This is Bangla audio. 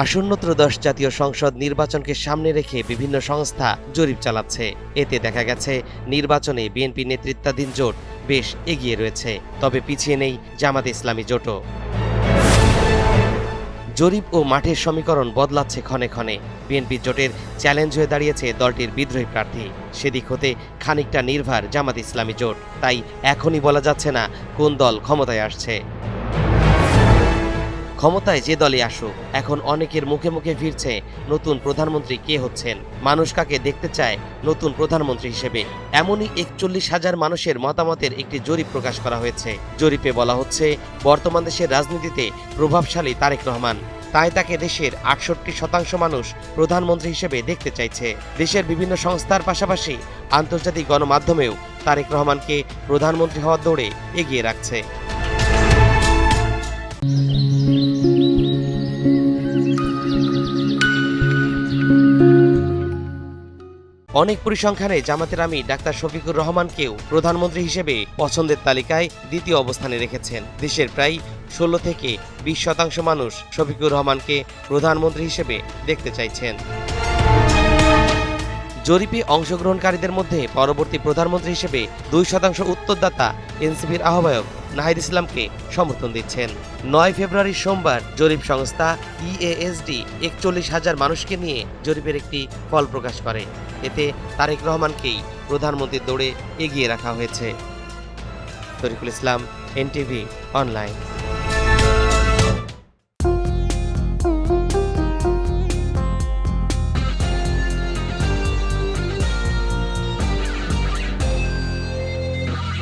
আসন্ন ত্রয়োদশ জাতীয় সংসদ নির্বাচনকে সামনে রেখে বিভিন্ন সংস্থা জরিপ চালাচ্ছে। এতে দেখা গেছে নির্বাচনে বিএনপি নেতৃত্বাধীন জোট বেশ এগিয়ে রয়েছে, তবে পিছিয়ে নেই জামাতে ইসলামী জোটও। জরিপ ও মাঠের সমীকরণ বদলাচ্ছে ক্ষণে ক্ষণে। বিএনপি জোটের চ্যালেঞ্জ হয়ে দাঁড়িয়েছে দলটির বিদ্রোহী প্রার্থী। সেদিক হতে খানিকটা নির্ভর জামাত ইসলামী জোট। তাই এখনই বলা যাচ্ছে না কোন দল ক্ষমতায় আসছে। ক্ষমতায় যে দলই আসুক, এখন অনেকের মুখে মুখে ফিরছে নতুন প্রধানমন্ত্রী কে হচ্ছেন, মানুষ কাকে দেখতে চায় নতুন প্রধানমন্ত্রী হিসেবে। এমনই 41,000 মানুষের মতামতের একটি জরিপ প্রকাশ করা হয়েছে। জরিপে বলা হচ্ছে, বর্তমান দেশের রাজনীতিতে প্রভাবশালী তারেক রহমান, তাই তাকে দেশের 68% মানুষ প্রধানমন্ত্রী হিসেবে দেখতে চাইছে। দেশের বিভিন্ন সংস্থার পাশাপাশি আন্তর্জাতিক গণমাধ্যমেও তারেক রহমানকে প্রধানমন্ত্রী হওয়ার দৌড়ে এগিয়ে রাখছে। অনেক পরিসংখ্যানে জামাতের আমির ডাক্তার শফিকুর রহমানকেও প্রধানমন্ত্রী হিসেবে পছন্দের তালিকায় দ্বিতীয় অবস্থানে রেখেছেন। দেশের প্রায় 16 থেকে 20% মানুষ শফিকুর রহমানকে প্রধানমন্ত্রী হিসেবে দেখতে চাইছেন। জরিপে অংশগ্রহণকারীদের মধ্যে পরবর্তী প্রধানমন্ত্রী হিসেবে 2% উত্তরদাতা এনসিপির আহ্বায়ক নাহিদ ইসলামকে সমর্থন দিচ্ছেন। 9 ফেব্রুয়ারি সোমবার জরিপ সংস্থা ইএএসডি 41,000 মানুষকে নিয়ে জরিপের একটি ফল প্রকাশ করে। এতে তারেক রহমানকেই প্রধানমন্ত্রীর দৌড়ে এগিয়ে রাখা হয়েছে। তরিকুল ইসলাম, এনটিভি অনলাইন।